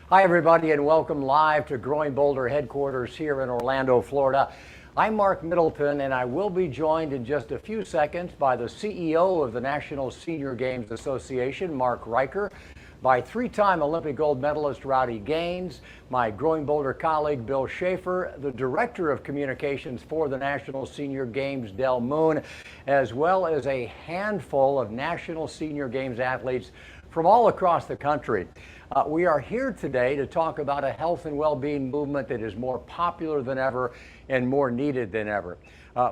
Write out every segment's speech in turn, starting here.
Hi, everybody, and welcome live to Growing Boulder headquarters here in Orlando, Florida. I'm Mark Middleton, and I will be joined in just a few seconds by the CEO of the National Senior Games Association, Mark Riker, by three-time Olympic gold medalist Rowdy Gaines, my Growing Boulder colleague Bill Schaefer, the Director of Communications for the National Senior Games, Del Moon, as well as a handful of National Senior Games athletes from all across the country. We are here today to talk about a health and well-being movement that is more popular than ever and more needed than ever.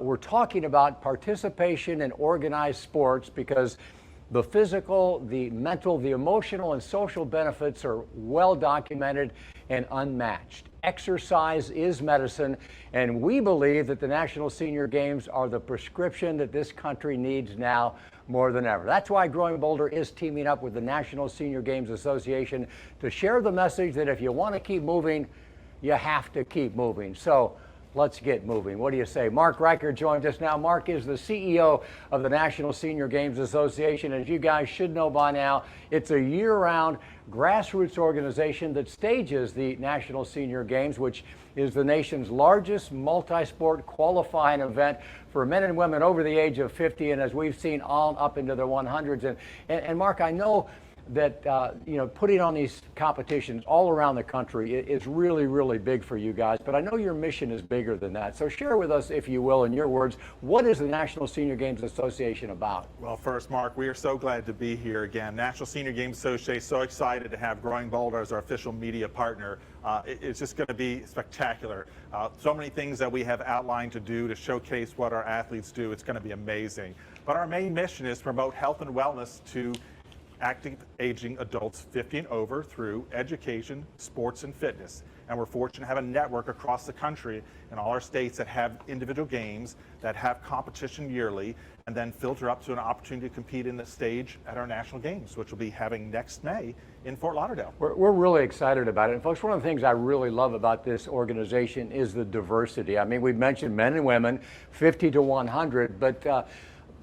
We're talking about participation in organized sports because the physical, the mental, the emotional, and social benefits are well documented and unmatched. Exercise is medicine, and we believe that the National Senior Games are the prescription that this country needs now more than ever. That's why Growing Boulder is teaming up with the National Senior Games Association to share the message that if you want to keep moving, you have to keep moving. So let's get moving. What do you say? Mark Riker joins us now. Mark is the CEO of the National Senior Games Association. As you guys should know by now, it's a year-round grassroots organization that stages the National Senior Games, which is the nation's largest multi-sport qualifying event for men and women over the age of 50, and as we've seen, all up into the 100s. And Mark, I know that putting on these competitions all around the country is really, really big for you guys, but I know your mission is bigger than that. So share with us, if you will, in your words, what is the National Senior Games Association about? Well, first, Mark, we are so glad to be here again. National Senior Games Association, so excited to have Growing Boulder as our official media partner. It's just going to be spectacular. So many things that we have outlined to do to showcase what our athletes do. It's going to be amazing. But our main mission is to promote health and wellness to active aging adults 50 and over through education, sports, and fitness. And we're fortunate to have a network across the country in all our states that have individual games, that have competition yearly, and then filter up to an opportunity to compete in the stage at our national games, which we'll be having next May in Fort Lauderdale. We're really excited about it. And folks, one of the things I really love about this organization is the diversity. I mean, we've mentioned men and women, 50 to 100, but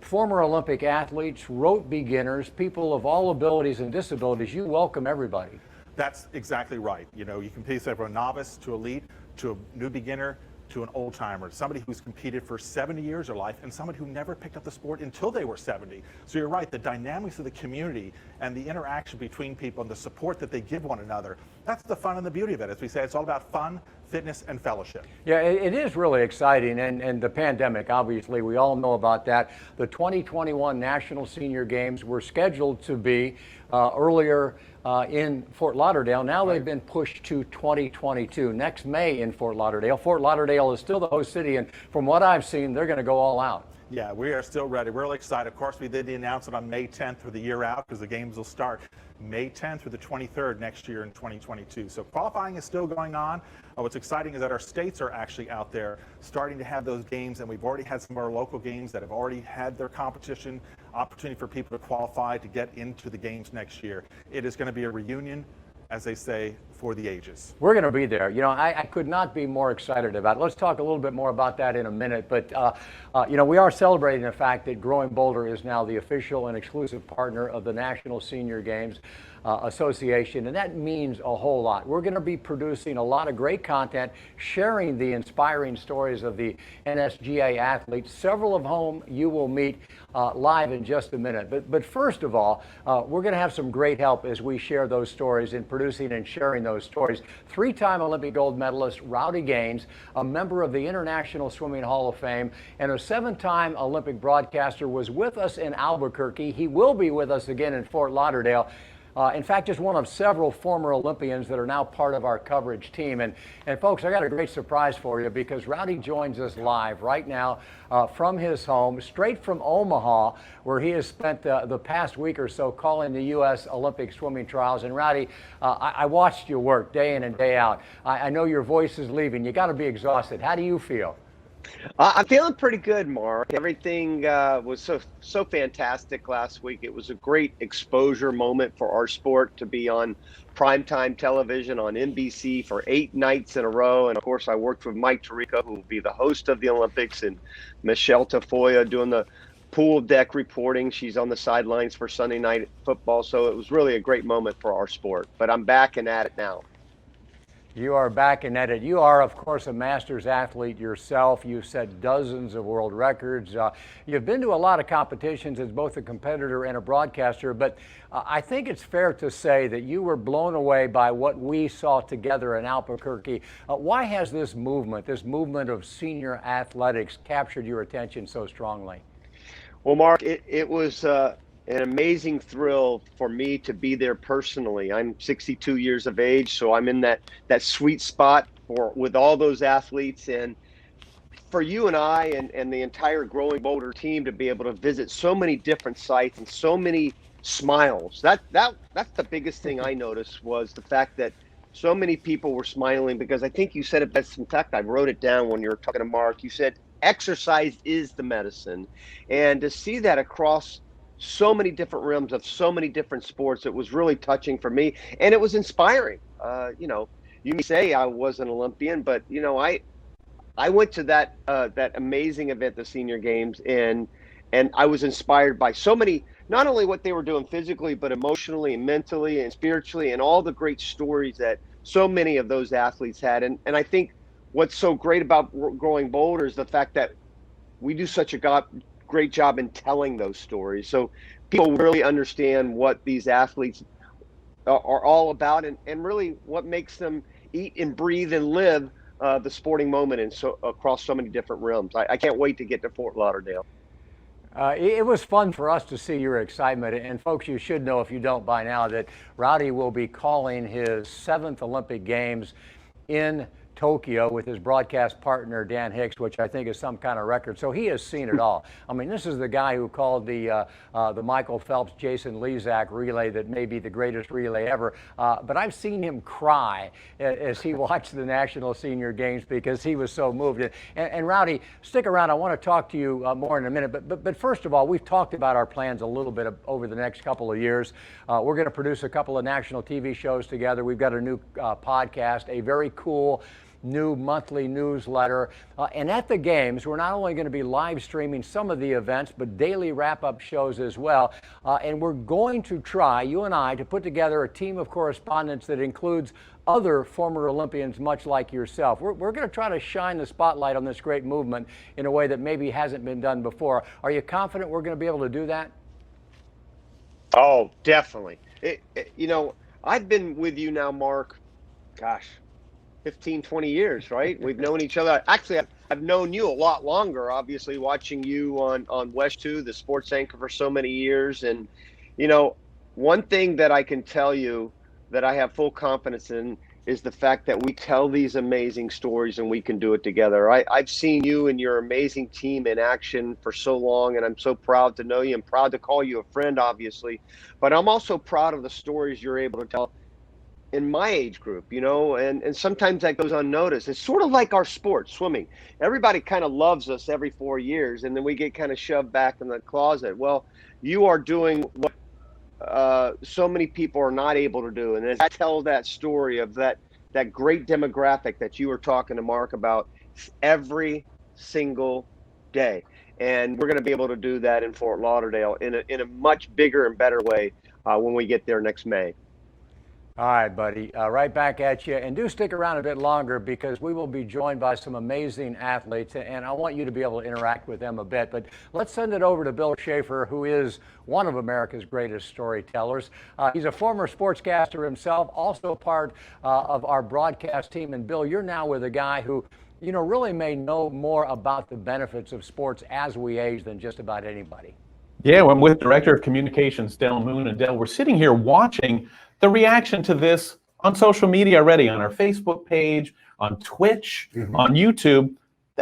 former Olympic athletes, rote beginners, people of all abilities and disabilities, you welcome everybody. That's exactly right. You know, you can compete from a novice to elite to a new beginner to an old timer, somebody who's competed for 70 years of life and somebody who never picked up the sport until they were 70. So you're right, the dynamics of the community and the interaction between people and the support that they give one another, that's the fun and the beauty of it. As we say, it's all about fun, fitness, and fellowship. Yeah, it is really exciting, and the pandemic, obviously, we all know about that. The 2021 National Senior Games were scheduled to be earlier in Fort Lauderdale. Now they've been pushed to 2022, next May in Fort Lauderdale. Fort Lauderdale is still the host city, and from what I've seen, they're going to go all out. Yeah, we are still ready. We're really excited. Of course, we did the announcement on May 10th for the year out because the games will start May 10th through the 23rd next year in 2022. So qualifying is still going on. What's exciting is that our states are actually out there starting to have those games, and we've already had some of our local games that have already had their competition, opportunity for people to qualify to get into the games next year. It is going to be a reunion, as they say, for the ages. We're going to be there. You know, I could not be more excited about it. Let's talk a little bit more about that in a minute. But, we are celebrating the fact that Growing Boulder is now the official and exclusive partner of the National Senior Games Association, and that means a whole lot. We're going to be producing a lot of great content, sharing the inspiring stories of the NSGA athletes, several of whom you will meet live in just a minute. But first of all, we're going to have some great help as we share those stories in producing and sharing those stories. Three-time Olympic gold medalist Rowdy Gaines, a member of the International Swimming Hall of Fame, and a seven-time Olympic broadcaster, was with us in Albuquerque. He will be with us again in Fort Lauderdale. In fact, just one of several former Olympians that are now part of our coverage team. And folks, I got a great surprise for you because Rowdy joins us live right now from his home, straight from Omaha, where he has spent the past week or so calling the U.S. Olympic swimming trials. And Rowdy, I watched you work day in and day out. I know your voice is leaving. You got to be exhausted. How do you feel? I'm feeling pretty good, Mark. Everything was so fantastic last week. It was a great exposure moment for our sport to be on primetime television on NBC for 8 nights in a row. And of course, I worked with Mike Tirico, who will be the host of the Olympics, and Michelle Tafoya doing the pool deck reporting. She's on the sidelines for Sunday Night Football. So it was really a great moment for our sport. But I'm back and at it now. You are back in it. You are, of course, a masters athlete yourself. You've set dozens of world records. You've been to a lot of competitions as both a competitor and a broadcaster, but I think it's fair to say that you were blown away by what we saw together in Albuquerque. Why has this movement of senior athletics, captured your attention so strongly? Well, Mark, it was an amazing thrill for me to be there personally. I'm 62 years of age, so I'm in that sweet spot with all those athletes. And for you and I and the entire Growing Boulder team to be able to visit so many different sites and so many smiles, that's the biggest thing I noticed, was the fact that so many people were smiling, because I think you said it best. In fact, I wrote it down when you were talking to Mark. You said exercise is the medicine. And to see that across so many different realms of so many different sports, it was really touching for me, and it was inspiring. You may say I was an Olympian, but I went to that amazing event, the Senior Games, and I was inspired by so many, not only what they were doing physically, but emotionally and mentally and spiritually, and all the great stories that so many of those athletes had. And I think what's so great about Growing Boulder is the fact that we do such a great job in telling those stories, so people really understand what these athletes are all about, and really what makes them eat and breathe and live the sporting moment, and so across so many different realms. I can't wait to get to Fort Lauderdale. It was fun for us to see your excitement. And folks, you should know, if you don't by now, that Rowdy will be calling his 7th Olympic Games in Tokyo with his broadcast partner, Dan Hicks, which I think is some kind of record. So he has seen it all. I mean, this is the guy who called the Michael Phelps, Jason Lezak relay that may be the greatest relay ever. But I've seen him cry as he watched the National Senior Games because he was so moved. And Rowdy, stick around. I want to talk to you more in a minute. But first of all, we've talked about our plans a little bit over the next couple of years. We're going to produce a couple of national TV shows together. We've got a new podcast, a very cool new monthly newsletter. And at the games, we're not only going to be live streaming some of the events, but daily wrap-up shows as well. And we're going to try, you and I, to put together a team of correspondents that includes other former Olympians much like yourself. We're going to try to shine the spotlight on this great movement in a way that maybe hasn't been done before. Are you confident we're going to be able to do that? Oh, definitely. I've been with you now, Mark, 15, 20 years, right? We've known each other. Actually, I've known you a lot longer, obviously, watching you on West 2, the sports anchor, for so many years. And, one thing that I can tell you that I have full confidence in is the fact that we tell these amazing stories and we can do it together. I've seen you and your amazing team in action for so long, and I'm so proud to know you. I'm proud to call you a friend, obviously, but I'm also proud of the stories you're able to tell in my age group, and sometimes that goes unnoticed. It's sort of like our sport, swimming. Everybody kind of loves us every 4 years, and then we get kind of shoved back in the closet. Well, you are doing what so many people are not able to do. And as I tell that story of that great demographic that you were talking to Mark about every single day. And we're going to be able to do that in Fort Lauderdale in a much bigger and better way when we get there next May. All right, buddy, right back at you. And do stick around a bit longer, because we will be joined by some amazing athletes, and I want you to be able to interact with them a bit. But let's send it over to Bill Schaefer, who is one of America's greatest storytellers. He's a former sportscaster himself, also part of our broadcast team. And Bill, you're now with a guy who, really may know more about the benefits of sports as we age than just about anybody. Yeah, well, I'm with Director of Communications, Del Moon. And Del, we're sitting here watching the reaction to this on social media already, on our Facebook page, on Twitch, on YouTube.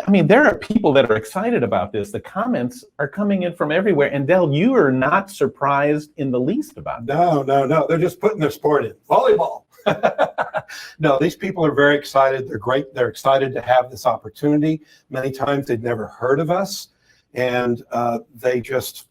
I mean, there are people that are excited about this. The comments are coming in from everywhere. And Del, you are not surprised in the least about that. No. They're just putting their sport in. Volleyball. No, these people are very excited. They're great. They're excited to have this opportunity. Many times they'd never heard of us. And they just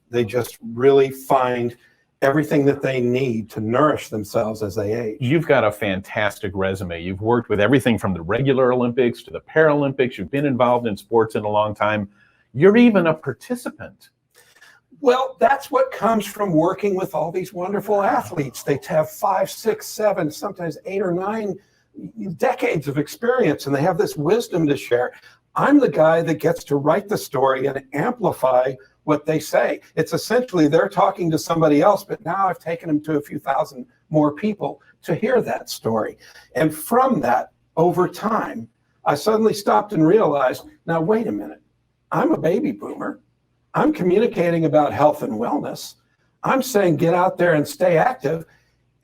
really find everything that they need to nourish themselves as they age. You've got a fantastic resume. You've worked with everything from the regular Olympics to the Paralympics. You've been involved in sports in a long time. You're even a participant. Well, that's what comes from working with all these wonderful athletes. They have 5, 6, 7, sometimes 8 or 9 decades of experience, and they have this wisdom to share. I'm the guy that gets to write the story and amplify what they say. It's essentially they're talking to somebody else, but now I've taken them to a few thousand more people to hear that story. And from that, over time, I suddenly stopped and realized, now wait a minute, I'm a baby boomer. I'm communicating about health and wellness. I'm saying get out there and stay active.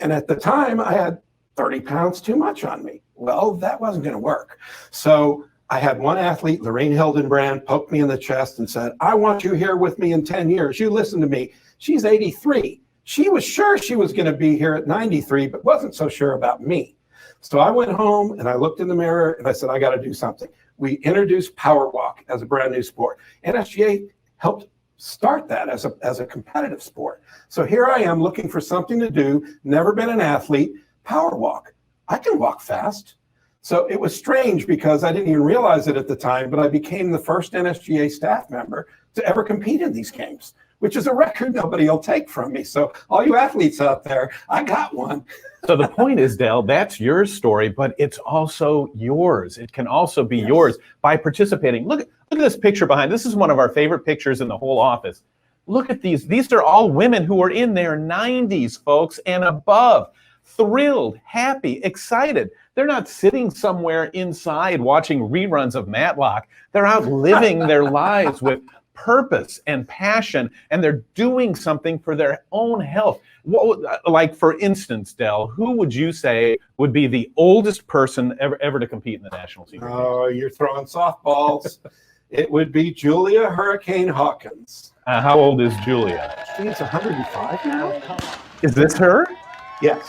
And at the time, I had 30 pounds too much on me. Well, that wasn't going to work. So I had one athlete, Lorraine Hildenbrand, poked me in the chest and said, I want you here with me in 10 years. You listen to me. She's 83. She was sure she was going to be here at 93, but wasn't so sure about me. So I went home and I looked in the mirror and I said, I got to do something. We introduced Power Walk as a brand new sport. NSGA helped start that as a competitive sport. So here I am looking for something to do, never been an athlete, Power Walk. I can walk fast. So it was strange because I didn't even realize it at the time, but I became the first NSGA staff member to ever compete in these games, which is a record nobody will take from me. So all you athletes out there, I got one. So the point is, Dell, that's your story, but it's also yours. It can also be yours by participating. Look at this picture behind. This is one of our favorite pictures in the whole office. Look at these. These are all women who are in their 90s, folks, and above. Thrilled, happy, excited. They're not sitting somewhere inside watching reruns of Matlock. They're out living their lives with purpose and passion, and they're doing something for their own health. Like, for instance, Dell, who would you say would be the oldest person ever to compete in the National Senior Games? Oh, you're throwing softballs. It would be Julia Hurricane Hawkins. How old is Julia? She's 105 now. Is this her? Yes.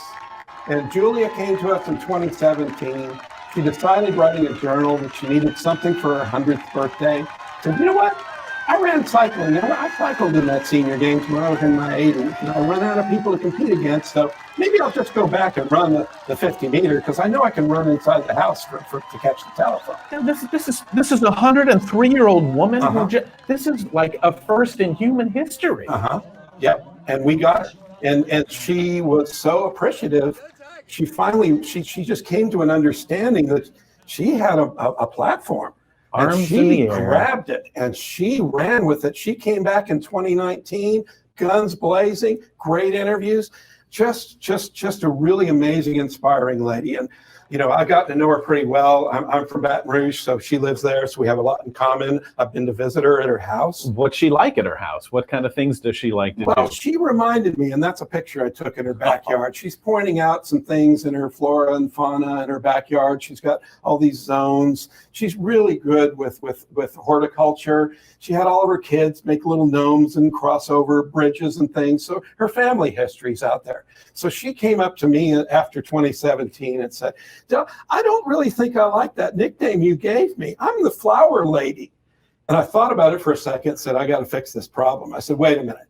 And Julia came to us in 2017. She decided, writing a journal, that she needed something for her 100th birthday. Said, you know what? I ran cycling. I cycled in that senior games when I was in my 80s. And I ran out of people to compete against. So maybe I'll just go back and run the 50 meter because I know I can run inside the house to catch the telephone. Now, this is a 103-year-old woman. This is like a first in human history. Yep. And we got her. And she was so appreciative. She finally, she just came to an understanding that she had a platform. Arms and she in the air. grabbed it and she ran with it. She came back in 2019, guns blazing, great interviews, just a really amazing, inspiring lady. And you know, I got to know her pretty well. I'm from Baton Rouge, so she lives there, so we have a lot in common. I've been to visit her at her house. What's she like at her house? What kind of things does she like to do? Well, she reminded me, and that's a picture I took in her backyard. She's pointing out some things in her flora and fauna in her backyard. She's got all these zones. She's really good with horticulture. She had all of her kids make little gnomes and crossover bridges and things. So her family history's out there. So she came up to me after 2017 and said, I don't really think I like that nickname you gave me. I'm the flower lady. And I thought about it for a second and said, I got to fix this problem. I said, wait a minute.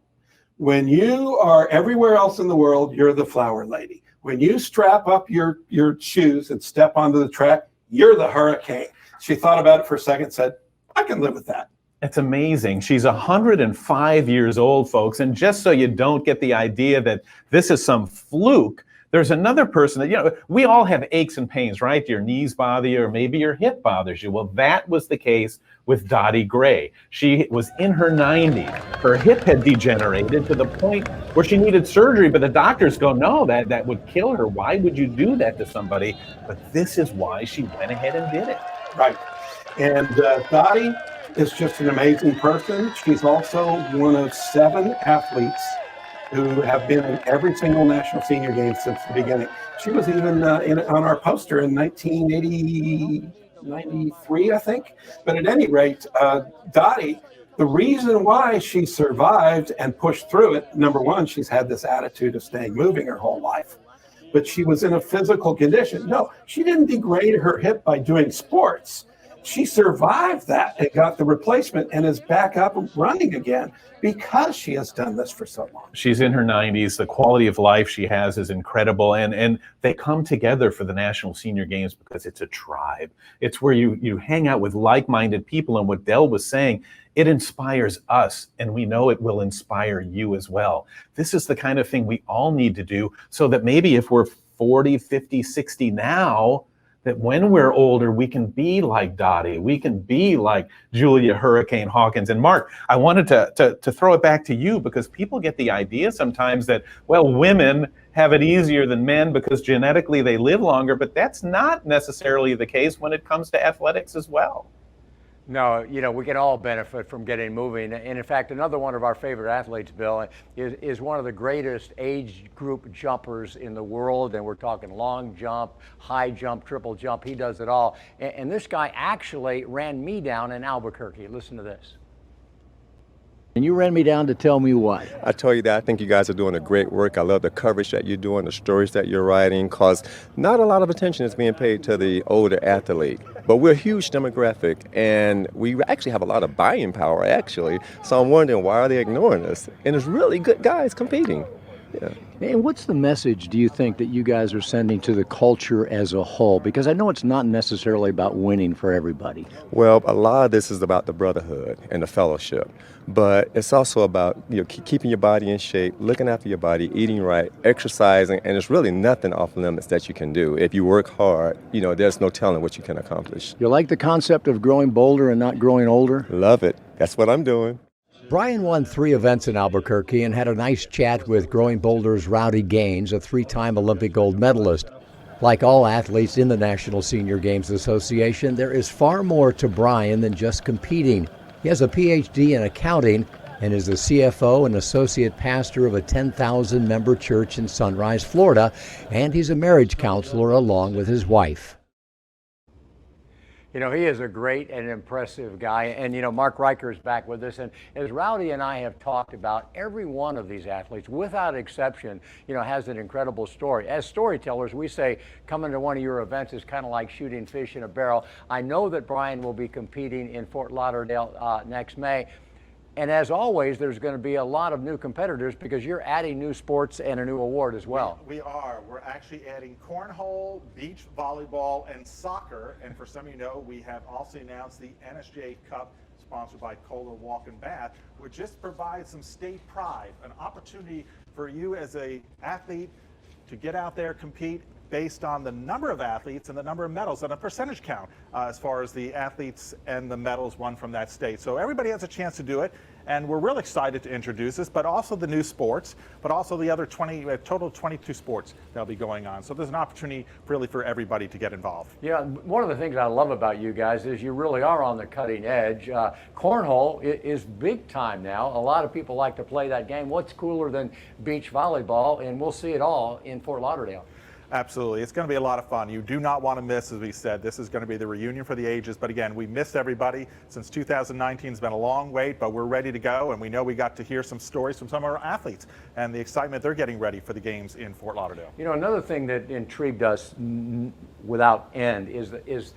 When you are everywhere else in the world, you're the flower lady. When you strap up your shoes and step onto the track, you're the hurricane. She thought about it for a second and said, I can live with that. It's amazing. She's 105 years old, folks. And just so you don't get the idea that this is some fluke, there's another person that, you know, we all have aches and pains, right? Your knees bother you, or maybe your hip bothers you. Well, that was the case with Dottie Gray. She was in her 90s. Her hip had degenerated to the point where she needed surgery, but the doctors go, no, that would kill her. Why would you do that to somebody? But this is why she went ahead and did it. Right. And Dottie is just an amazing person. She's also one of 7 athletes who have been in every single National Senior Games since the beginning. She was even on our poster in 1993, I think. But at any rate, Dottie, the reason why she survived and pushed through it, number one, she's had this attitude of staying moving her whole life. But she was in a physical condition. No, she didn't degrade her hip by doing sports. She survived that and got the replacement and is back up and running again because she has done this for so long. She's in her 90s. The quality of life she has is incredible. And they come together for the National Senior Games because it's a tribe. It's where you hang out with like-minded people. And what Dell was saying, it inspires us, and we know it will inspire you as well. This is the kind of thing we all need to do so that maybe if we're 40, 50, 60 now, that when we're older, we can be like Dottie, we can be like Julia Hurricane Hawkins. And Mark, I wanted to throw it back to you, because people get the idea sometimes that, well, women have it easier than men because genetically they live longer, but that's not necessarily the case when it comes to athletics as well. No, we can all benefit from getting moving. And in fact, another one of our favorite athletes, Bill, is one of the greatest age group jumpers in the world. And we're talking long jump, high jump, triple jump. He does it all. And this guy actually ran me down in Albuquerque. Listen to this. And you ran me down to tell me what? I tell you that I think you guys are doing a great work. I love the coverage that you're doing, the stories that you're writing, because not a lot of attention is being paid to the older athlete. But we're a huge demographic, and we actually have a lot of buying power, actually. So I'm wondering, why are they ignoring us? And it's really good guys competing. Yeah. And what's the message, do you think, that you guys are sending to the culture as a whole? Because I know it's not necessarily about winning for everybody. Well, a lot of this is about the brotherhood and the fellowship. But it's also about keeping your body in shape, looking after your body, eating right, exercising, and there's really nothing off limits that you can do. If you work hard, there's no telling what you can accomplish. You like the concept of growing bolder and not growing older? Love it. That's what I'm doing. Brian won 3 events in Albuquerque and had a nice chat with Growing Boulder's Rowdy Gaines, a 3-time Olympic gold medalist. Like all athletes in the National Senior Games Association, there is far more to Brian than just competing. He has a PhD in accounting and is the CFO and associate pastor of a 10,000-member church in Sunrise, Florida, and he's a marriage counselor along with his wife. He is a great and impressive guy. And, Mark Riker is back with us. And as Rowdy and I have talked about, every one of these athletes, without exception, has an incredible story. As storytellers, we say coming to one of your events is kind of like shooting fish in a barrel. I know that Brian will be competing in Fort Lauderdale next May. And as always, there's going to be a lot of new competitors because you're adding new sports and a new award as well. We are. We're actually adding cornhole, beach volleyball, and soccer. And for some of you know, we have also announced the NSGA Cup, sponsored by Kohler Walk and Bath, which just provides some state pride, an opportunity for you as an athlete to get out there, compete based on the number of athletes and the number of medals and a percentage count as far as the athletes and the medals won from that state. So everybody has a chance to do it, and we're real excited to introduce this, but also the new sports, but also the other total 22 sports that'll be going on. So there's an opportunity really for everybody to get involved. Yeah, one of the things I love about you guys is you really are on the cutting edge. Cornhole is big time now. A lot of people like to play that game. What's cooler than beach volleyball? And we'll see it all in Fort Lauderdale. Absolutely. It's going to be a lot of fun. You do not want to miss, as we said, this is going to be the reunion for the ages. But again, we missed everybody. Since 2019 has been a long wait, but we're ready to go. And we know we got to hear some stories from some of our athletes and the excitement they're getting ready for the games in Fort Lauderdale. Another thing that intrigued us without end is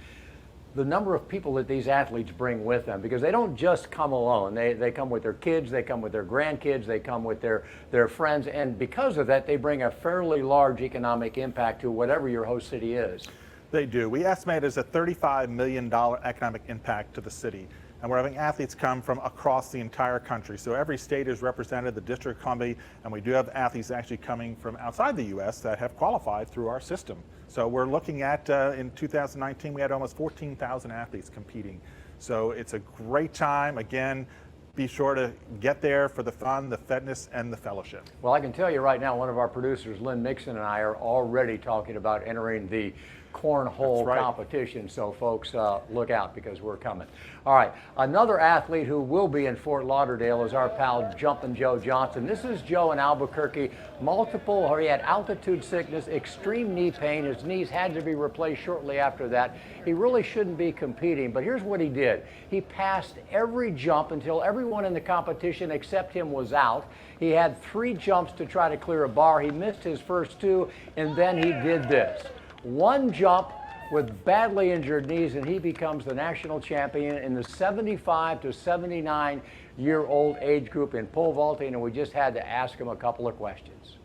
the number of people that these athletes bring with them, because they don't just come alone. They come with their kids, they come with their grandkids, they come with their friends, and because of that, they bring a fairly large economic impact to whatever your host city is. They do. We estimate there's a $35 million economic impact to the city. And we're having athletes come from across the entire country. So every state is represented, the District of Columbia, and we do have athletes actually coming from outside the U.S. that have qualified through our system. So we're looking at, in 2019, we had almost 14,000 athletes competing. So it's a great time. Again, be sure to get there for the fun, the fitness, and the fellowship. Well, I can tell you right now, one of our producers, Lynn Mixon, and I are already talking about entering the cornhole competition. So folks, look out because we're coming. All right, another athlete who will be in Fort Lauderdale is our pal Jumpin' Joe Johnston. This is Joe in Albuquerque. He had altitude sickness, extreme knee pain. His knees had to be replaced shortly after that. He really shouldn't be competing, but here's what he did. He passed every jump until everyone in the competition except him was out. He had 3 jumps to try to clear a bar. He missed his first 2, and then he did this. 1 jump with badly injured knees, and he becomes the national champion in the 75 to 79-year-old age group in pole vaulting, and we just had to ask him a couple of questions.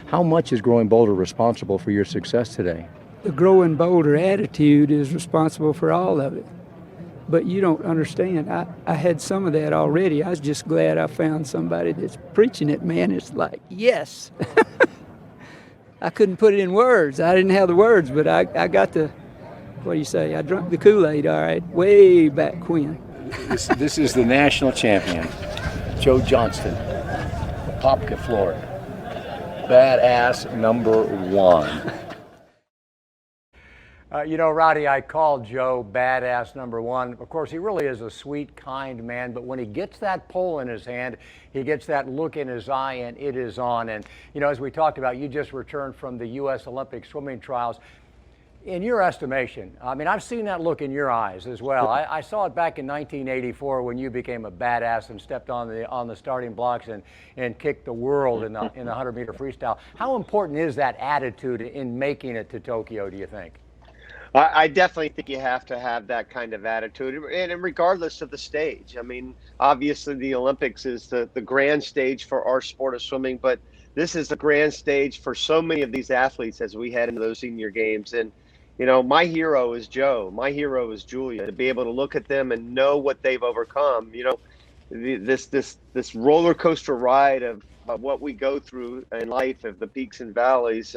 How much is Growing Boulder responsible for your success today? The Growing Boulder attitude is responsible for all of it. But you don't understand. I had some of that already. I was just glad I found somebody that's preaching it, man. It's like, yes. I couldn't put it in words. I didn't have the words, but I got the what do you say? I drank the Kool-Aid, all right, way back when. This is the national champion, Joe Johnston, Popka, Florida. Badass number one. You know, Rowdy, I called Joe badass number one. Of course, he really is a sweet, kind man, but when he gets that pole in his hand, he gets that look in his eye, and it is on. And, you know, as we talked about, you just returned from the U.S. Olympic swimming trials. In your estimation, I mean, I've seen that look in your eyes as well. I saw it back in 1984 when you became a badass and stepped on the starting blocks and kicked the world in the 100-meter freestyle. How important is that attitude in making it to Tokyo, do you think? I definitely think you have to have that kind of attitude, and regardless of the stage. I mean, obviously the Olympics is the grand stage for our sport of swimming, but this is the grand stage for so many of these athletes as we head into those senior games. And, you know, my hero is Joe. My hero is Julia. To be able to look at them and know what they've overcome, you know, this roller coaster ride of what we go through in life, of the peaks and valleys,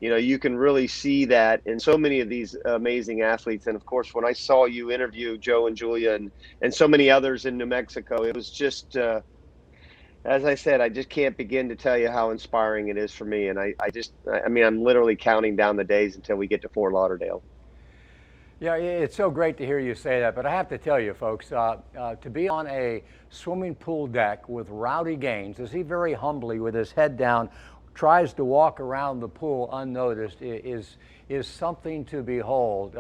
you know, you can really see that in so many of these amazing athletes. And of course, when I saw you interview Joe and Julia and so many others in New Mexico, it was just, as I said, I just can't begin to tell you how inspiring it is for me. And I mean, I'm literally counting down the days until we get to Fort Lauderdale. Yeah, it's so great to hear you say that, but I have to tell you, folks, to be on a swimming pool deck with Rowdy Gaines, as he very humbly, with his head down, tries to walk around the pool unnoticed, is something to behold.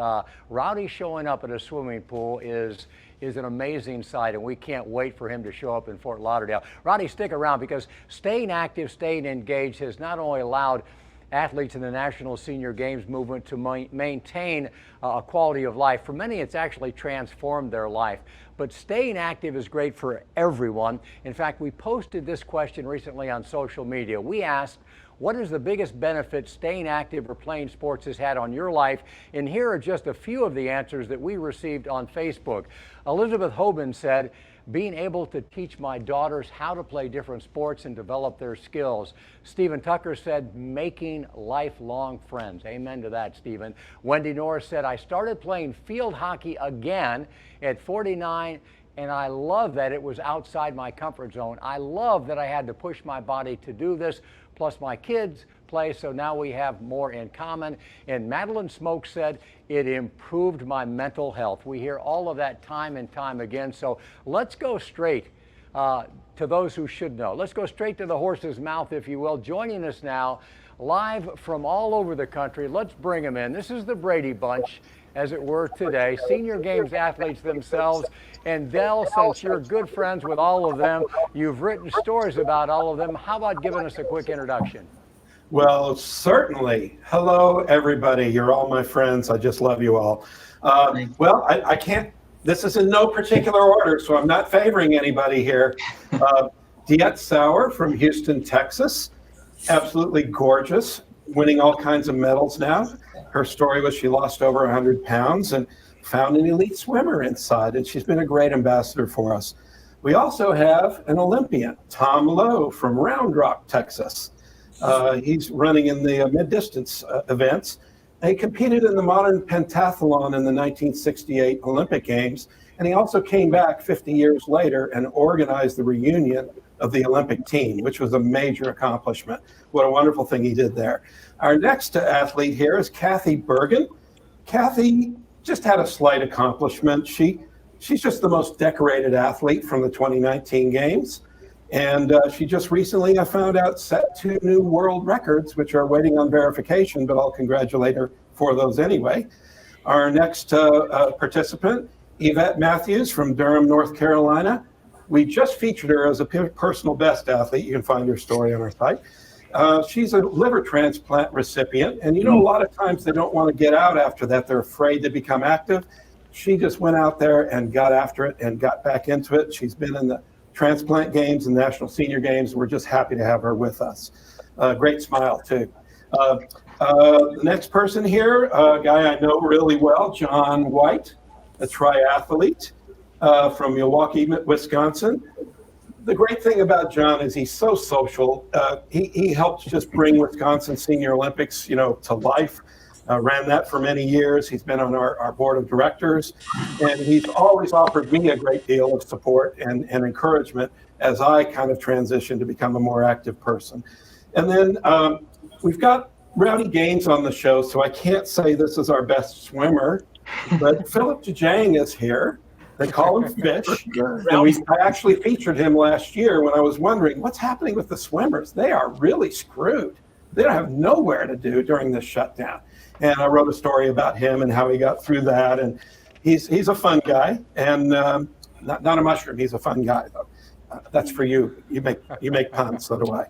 Rowdy showing up at a swimming pool is an amazing sight, and we can't wait for him to show up in Fort Lauderdale. Rowdy, stick around, because staying active, staying engaged has not only allowed athletes in the National Senior Games movement to maintain a quality of life. For many, it's actually transformed their life. But staying active is great for everyone. In fact, we posted this question recently on social media. We asked, what is the biggest benefit staying active or playing sports has had on your life? And here are just a few of the answers that we received on Facebook. Elizabeth Hoban said, being able to teach my daughters how to play different sports and develop their skills. Stephen Tucker said, making lifelong friends. Amen to that, Stephen. Wendy Norris said, I started playing field hockey again at 49, and I love that it was outside my comfort zone. I love that I had to push my body to do this, plus my kids play, so now we have more in common. And Madeline Smoke said, it improved my mental health. We hear all of that time and time again, so let's go straight to those who should know. Let's go straight to the horse's mouth, if you will. Joining us now, live from all over the country, let's bring them in. This is the Brady Bunch, as it were, today. Senior Games athletes themselves. And Del, since you're good friends with all of them, you've written stories about all of them. How about giving us a quick introduction? Well, certainly. Hello, everybody. You're all my friends. I just love you all. Well, I can't, this is in no particular order, so I'm not favoring anybody here. Diet Sauer from Houston, Texas. Absolutely gorgeous, winning all kinds of medals now. Her story was she lost over 100 pounds and found an elite swimmer inside, and she's been a great ambassador for us. We also have an Olympian, Tom Lowe from Round Rock, Texas. He's running in the mid-distance events. He competed in the modern pentathlon in the 1968 Olympic Games, and he also came back 50 years later and organized the reunion of the Olympic team, which was a major accomplishment. What a wonderful thing he did there. Our next athlete here is Kathy Bergen. Kathy just had a slight accomplishment. She's just the most decorated athlete from the 2019 Games. And she just recently, I found out, set 2 new world records, which are waiting on verification, but I'll congratulate her for those anyway. Our next participant, Yvette Matthews from Durham, North Carolina. We just featured her as a personal best athlete. You can find her story on our site. She's a liver transplant recipient. And you know, a lot of times they don't want to get out after that. They're afraid to become active. She just went out there and got after it and got back into it. She's been in the Transplant Games and National Senior Games. We're just happy to have her with us. Great smile, too. The next person here, a guy I know really well, John White, a triathlete from Milwaukee, Wisconsin. The great thing about John is he's so social. He helps just bring Wisconsin Senior Olympics, you know, to life. ran that for many years. He's been on our board of directors, and he's always offered me a great deal of support and encouragement as I kind of transition to become a more active person. And then we've got Rowdy Gaines on the show, so I can't say this is our best swimmer, but Philip Jajang is here. They call him Fish. And I actually featured him last year when I was wondering what's happening with the swimmers. They are really screwed. They don't have nowhere to do during this shutdown. And I wrote a story about him and how he got through that. And he's a fun guy, and not a mushroom. He's a fun guy, though. That's for you. You make puns, so do I.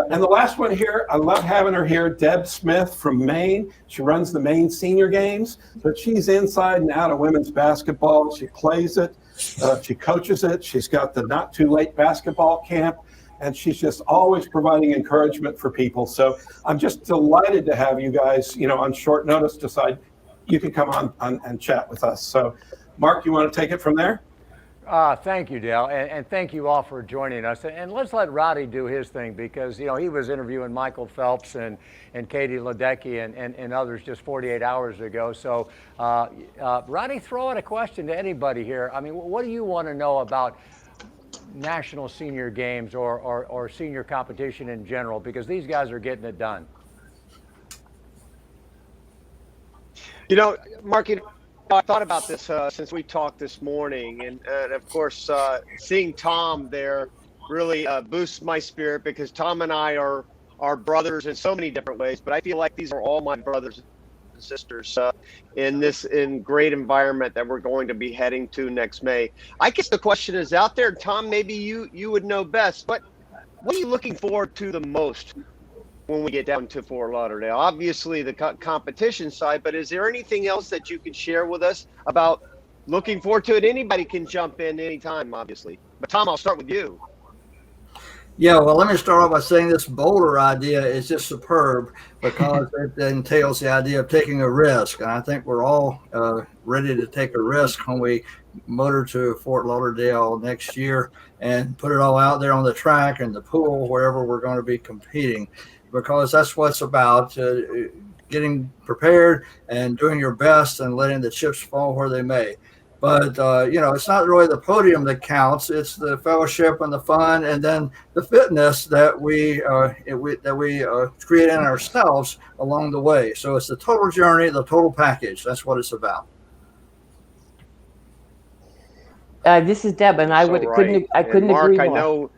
And the last one here, I love having her here, Deb Smith from Maine. She runs the Maine Senior Games, but she's inside and out of women's basketball. She plays it, she coaches it. She's got the Not Too Late basketball camp, and she's just always providing encouragement for people. So I'm just delighted to have you guys, on short notice, decide you can come on and chat with us. So, Mark, you want to take it from there? Thank you, Dale, and thank you all for joining us. And let's let Rowdy do his thing, because he was interviewing Michael Phelps and Katie Ledecky and others just 48 hours ago. So, Rowdy, throw out a question to anybody here. I mean, what do you want to know about National Senior Games or senior competition in general? Because these guys are getting it done. Mark, I thought about this since we talked this morning, and of course, seeing Tom there really boosts my spirit, because Tom and I are brothers in so many different ways, but I feel like these are all my brothers and sisters in this great environment that we're going to be heading to next May. I guess the question is out there, Tom, maybe you would know best, but what are you looking forward to the most when we get down to Fort Lauderdale? Obviously the competition side, but is there anything else that you can share with us about looking forward to it? Anybody can jump in anytime, obviously. But Tom, I'll start with you. Yeah, well, let me start off by saying this boulder idea is just superb, because it entails the idea of taking a risk. And I think we're all ready to take a risk when we motor to Fort Lauderdale next year and put it all out there on the track and the pool, wherever we're going to be competing, because that's what it's about, getting prepared and doing your best and letting the chips fall where they may. But, it's not really the podium that counts. It's the fellowship and the fun, and then the fitness that we create in ourselves along the way. So it's the total journey, the total package. That's what it's about. This is Deb, and I couldn't agree more.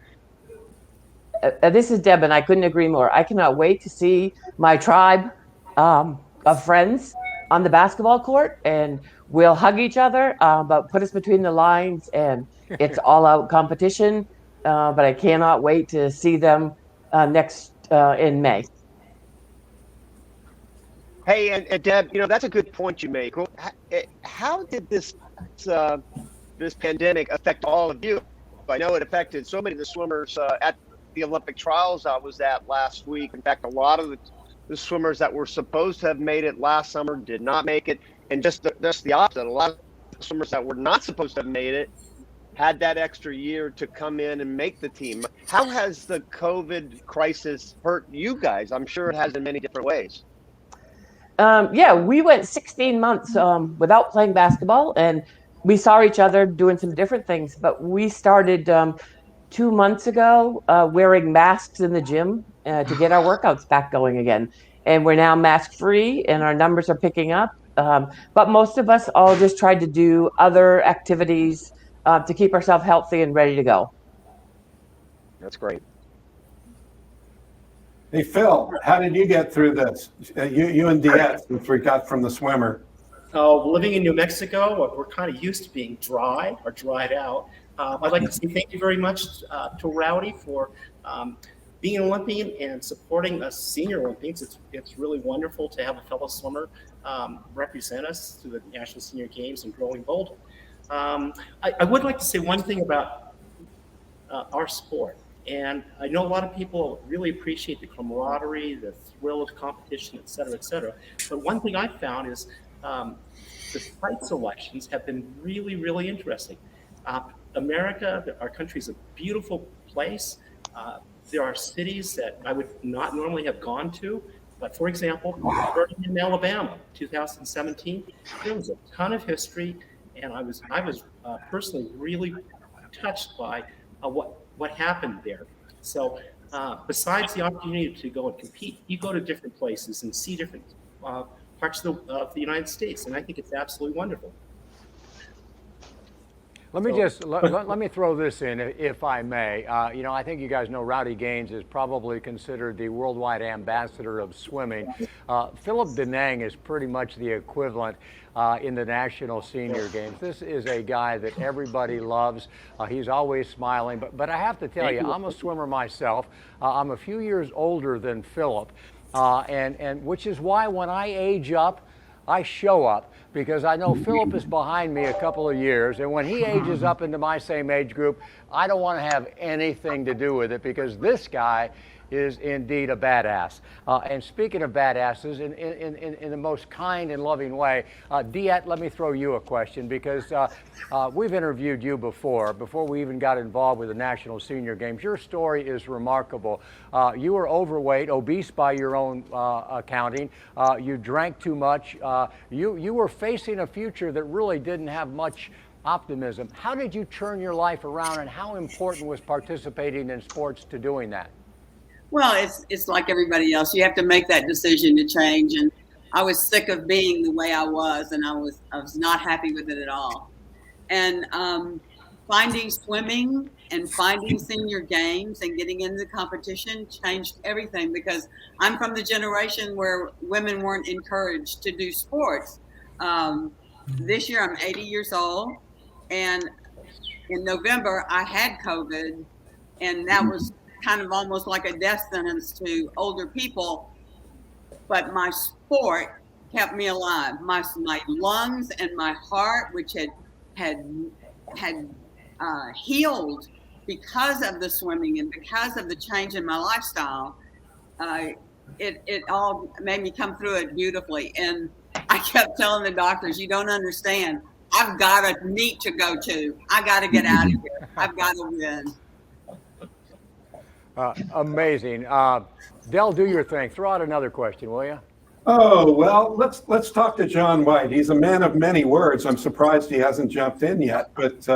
This is Deb, and I couldn't agree more. I cannot wait to see my tribe of friends on the basketball court, and we'll hug each other, but put us between the lines, and it's all out competition. But I cannot wait to see them next in May. Hey, and Deb, that's a good point you make. How did this pandemic affect all of you? I know it affected so many of the swimmers at the Olympic trials I was at last week. In fact, a lot of the swimmers that were supposed to have made it last summer did not make it, and just the opposite. A lot of the swimmers that were not supposed to have made it had that extra year to come in and make the team. How has the COVID crisis hurt you guys? I'm sure it has in many different ways. We went 16 months without playing basketball, and we saw each other doing some different things. But we started 2 months ago wearing masks in the gym to get our workouts back going again. And we're now mask free, and our numbers are picking up. But most of us all just tried to do other activities to keep ourselves healthy and ready to go. That's great. Hey, Phil, how did you get through this? You and Diet, since we got from the swimmer. Living in New Mexico, we're kind of used to being dry or dried out. I'd like to say thank you very much to Rowdy for being an Olympian and supporting us senior Olympians. It's really wonderful to have a fellow swimmer represent us through the National Senior Games in Growing Boulder. I would like to say one thing about our sport. And I know a lot of people really appreciate the camaraderie, the thrill of competition, et cetera, et cetera. But one thing I've found is the site selections have been really, really interesting. America, our country, is a beautiful place. There are cities that I would not normally have gone to, But for example, starting in Alabama, 2017, there was a ton of history, and I was personally really touched by what happened there. So besides the opportunity to go and compete, you go to different places and see different parts of the United States, and I think it's absolutely wonderful. Let me just let me throw this in, if I may. I think you guys know Rowdy Gaines is probably considered the worldwide ambassador of swimming. Philip Denang is pretty much the equivalent in the National Senior Games. This is a guy that everybody loves. He's always smiling. But I have to tell you, I'm a swimmer myself. I'm a few years older than Philip, and which is why when I age up, I show up, because I know Philip is behind me a couple of years, and when he ages up into my same age group, I don't want to have anything to do with it, because this guy is indeed a badass. And speaking of badasses, in the most kind and loving way, Diet, let me throw you a question, because we've interviewed you before we even got involved with the National Senior Games. Your story is remarkable. You were overweight, obese by your own accounting. You drank too much. You were facing a future that really didn't have much optimism. How did you turn your life around, and how important was participating in sports to doing that? Well, it's like everybody else. You have to make that decision to change. And I was sick of being the way I was, and I was not happy with it at all. And finding swimming and finding senior games and getting into the competition changed everything, because I'm from the generation where women weren't encouraged to do sports. This year I'm 80 years old, and in November I had COVID, and that was kind of almost like a death sentence to older people, but my sport kept me alive. My lungs and my heart, which had healed because of the swimming and because of the change in my lifestyle, it all made me come through it beautifully. And I kept telling the doctors, you don't understand. I've got a meet to go to. I got to get out of here. I've got to win. Amazing. Del, do your thing. Throw out another question, will you? Oh, well, let's talk to John White. He's a man of many words. I'm surprised he hasn't jumped in yet. But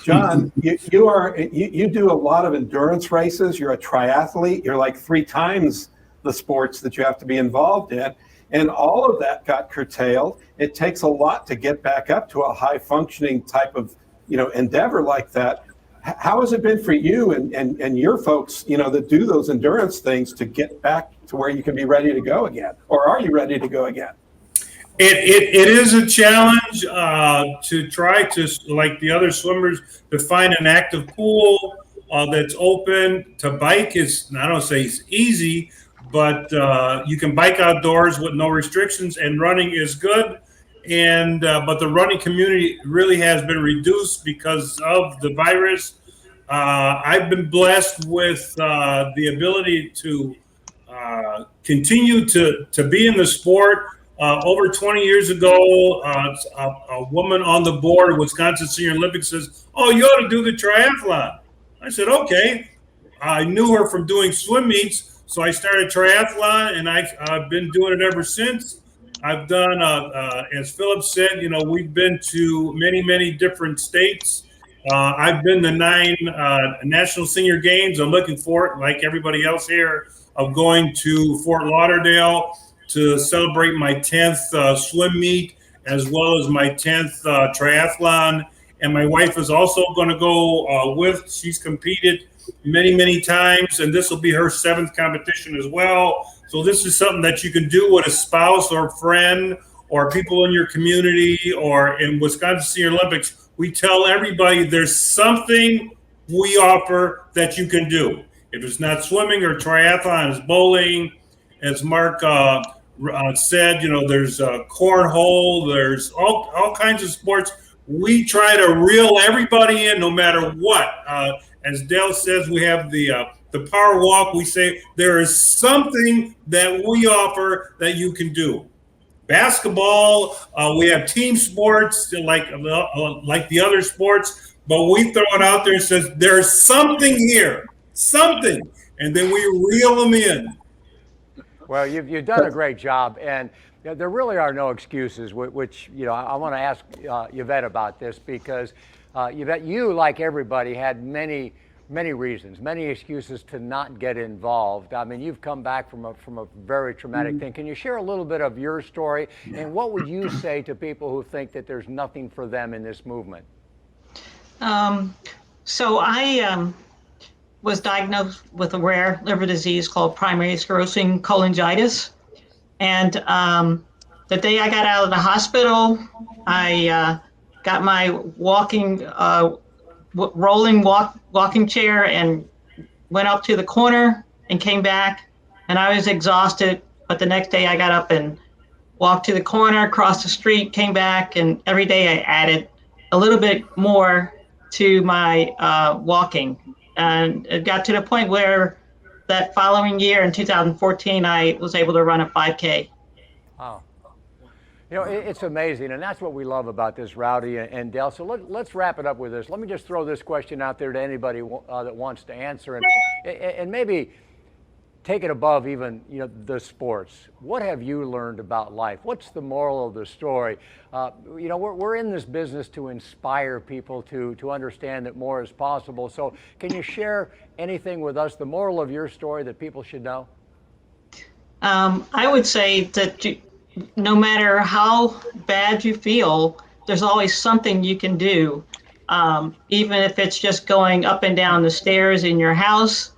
John, you do a lot of endurance races. You're a triathlete. You're like 3 times the sports that you have to be involved in. And all of that got curtailed. It takes a lot to get back up to a high functioning type of, endeavor like that. How has it been for you and your folks, that do those endurance things to get back to where you can be ready to go again? Or are you ready to go again? It is a challenge to try to, like the other swimmers, to find an active pool that's open. To bike is, I don't say it's easy, but you can bike outdoors with no restrictions, and running is good. And but the running community really has been reduced because of the virus. I've been blessed with the ability to continue to be in the sport. Over 20 years ago, a woman on the board of Wisconsin Senior Olympics says, "Oh, you ought to do the triathlon." I said, "Okay." I knew her from doing swim meets, so I started triathlon, and I've been doing it ever since. I've done, as Philip said, we've been to many, many different states. I've been to 9 National Senior Games. I'm looking forward, like everybody else here, of going to Fort Lauderdale to celebrate my 10th swim meet, as well as my 10th triathlon. And my wife is also going to go with. She's competed many, many times, and this will be her 7th competition as well. So this is something that you can do with a spouse or a friend or people in your community. Or in Wisconsin Senior Olympics, we tell everybody there's something we offer that you can do. If it's not swimming or triathlon, it's bowling. As Mark said, there's cornhole, there's all kinds of sports. We try to reel everybody in no matter what. As Dale says, we have the power walk. We say there is something that we offer that you can do. Basketball, we have team sports like the other sports, but we throw it out there and says there's something here, something, and then we reel them in. Well, you've done a great job, and there really are no excuses, which I want to ask Yvette about this, because Yvette, you, like everybody, had many reasons, many excuses to not get involved. I mean, you've come back from a very traumatic thing. Can you share a little bit of your story, and what would you say to people who think that there's nothing for them in this movement? So I was diagnosed with a rare liver disease called primary sclerosing cholangitis. And the day I got out of the hospital, I got my walking chair and went up to the corner and came back, and I was exhausted. But the next day I got up and walked to the corner, crossed the street, came back, and every day I added a little bit more to my walking. And it got to the point where that following year in 2014, I was able to run a 5K. Wow. It's amazing, and that's what we love about this, Rowdy and Dell. So let's wrap it up with this. Let me just throw this question out there to anybody that wants to answer, and maybe take it above even the sports. What have you learned about life? What's the moral of the story? We're in this business to inspire people to understand that more is possible. So can you share anything with us, the moral of your story that people should know? I would say that no matter how bad you feel, there's always something you can do, even if it's just going up and down the stairs in your house.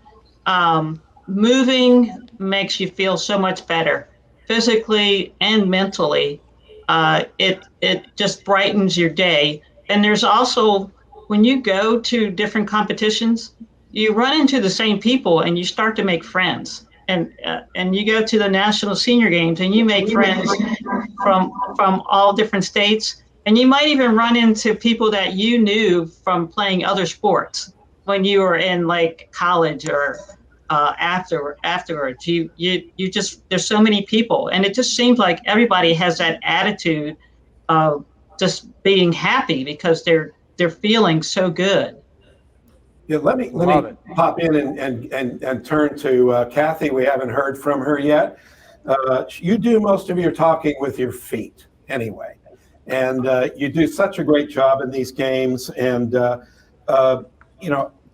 Moving makes you feel so much better, physically and mentally. It just brightens your day. And there's also, when you go to different competitions, you run into the same people and you start to make friends. And you go to the National Senior Games and you make friends from all different states. And you might even run into people that you knew from playing other sports when you were in like college or afterwards. You just, there's so many people, and it just seems like everybody has that attitude of just being happy because they're feeling so good. Yeah, let me pop in and turn to Kathy. We haven't heard from her yet. You do most of your talking with your feet anyway, and you do such a great job in these games. And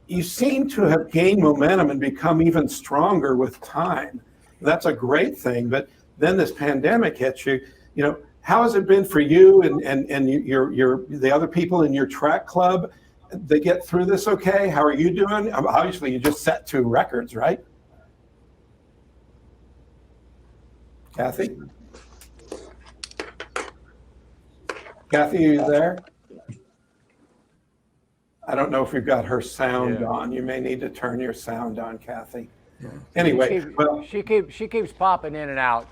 you seem to have gained momentum and become even stronger with time. That's a great thing. But then this pandemic hits you. How has it been for you and your the other people in your track club? They get through this okay? How are you doing? Obviously, you just set 2 records, right? Kathy? Kathy, are you there? I don't know if we've got her sound on. You may need to turn your sound on, Kathy. Yeah. Anyway, she keeps popping in and out.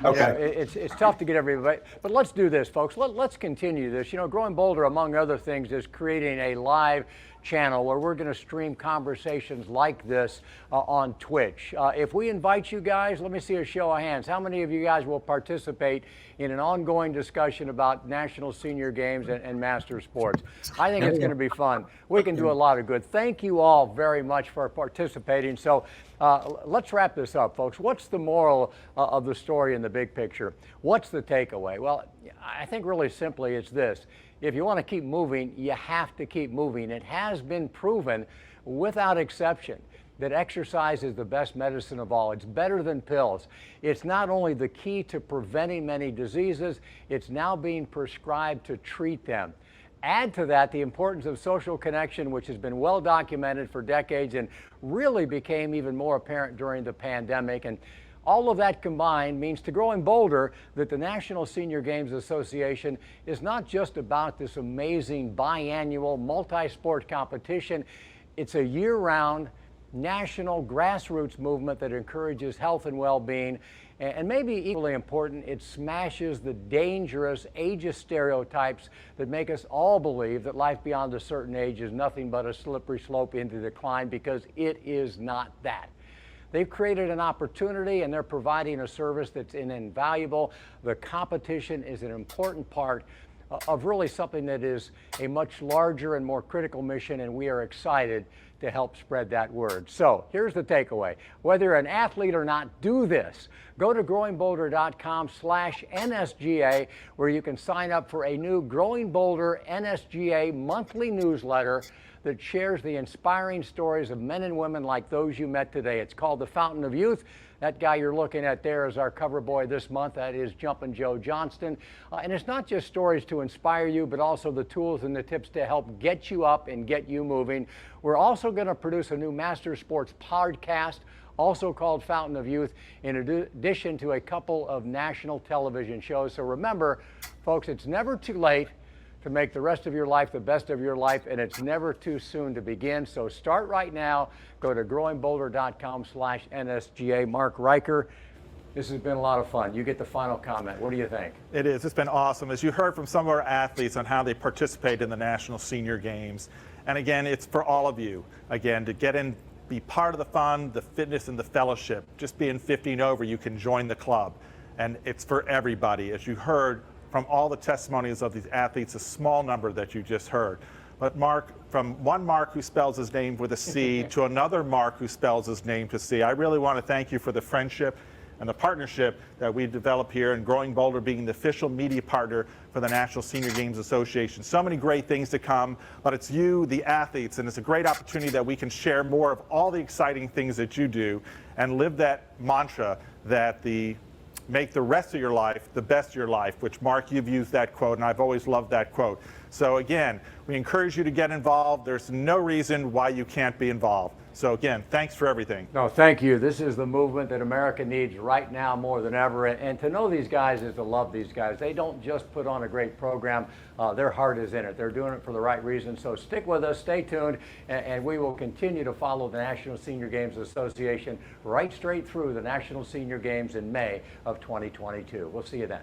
Okay, it's tough to get everybody, but let's do this, folks. Let's continue this. Growing Bolder, among other things, is creating a live channel where we're going to stream conversations like this on Twitch. If we invite you guys, let me see a show of hands. How many of you guys will participate in an ongoing discussion about National Senior Games and Master Sports? I think it's going to be fun. We can do a lot of good. Thank you all very much for participating. So let's wrap this up, folks. What's the moral of the story in the big picture? What's the takeaway? Well, I think really simply it's this. If you want to keep moving, you have to keep moving. It has been proven without exception that exercise is the best medicine of all. It's better than pills. It's not only the key to preventing many diseases, it's now being prescribed to treat them. Add to that the importance of social connection, which has been well documented for decades and really became even more apparent during the pandemic. And all of that combined means to Growing Bolder that the National Senior Games Association is not just about this amazing biannual multi-sport competition. It's a year-round national grassroots movement that encourages health and well-being. And maybe equally important, it smashes the dangerous ageist stereotypes that make us all believe that life beyond a certain age is nothing but a slippery slope into decline, because it is not that. They've created an opportunity and they're providing a service that's invaluable. The competition is an important part of really something that is a much larger and more critical mission, and we are excited to help spread that word. So here's the takeaway. Whether you're an athlete or not, do this. Go to growingboulder.com/NSGA, where you can sign up for a new Growing Boulder NSGA monthly newsletter that shares the inspiring stories of men and women like those you met today. It's called The Fountain of Youth. That guy you're looking at there is our cover boy this month. That is Jumpin' Joe Johnston. And it's not just stories to inspire you, but also the tools and the tips to help get you up and get you moving. We're also going to produce a new Master Sports podcast, also called Fountain of Youth, in addition to a couple of national television shows. So remember, folks, it's never too late to make the rest of your life the best of your life, and it's never too soon to begin. So start right now. Go to growingboulder.com/NSGA. Mark Riker, this has been a lot of fun. You get the final comment. What do you think? It is. It's been awesome. As you heard from some of our athletes on how they participate in the National Senior Games. And again, it's for all of you, again, to get in, be part of the fun, the fitness, and the fellowship. Just being 50 and over, you can join the club. And it's for everybody. As you heard from all the testimonies of these athletes, a small number that you just heard. But Mark, from one Mark who spells his name with a C to another Mark who spells his name to C, I really want to thank you for the friendship and the partnership that we've developed here, and Growing Boulder being the official media partner for the National Senior Games Association. So many great things to come, but it's you, the athletes, and it's a great opportunity that we can share more of all the exciting things that you do and live that mantra that make the rest of your life the best of your life, which, Mark, you've used that quote, and I've always loved that quote. So again, we encourage you to get involved. There's no reason why you can't be involved. So again, thanks for everything. No, thank you. This is the movement that America needs right now more than ever. And to know these guys is to love these guys. They don't just put on a great program. Their heart is in it. They're doing it for the right reason. So stick with us, stay tuned, and we will continue to follow the National Senior Games Association right straight through the National Senior Games in May of 2022. We'll see you then.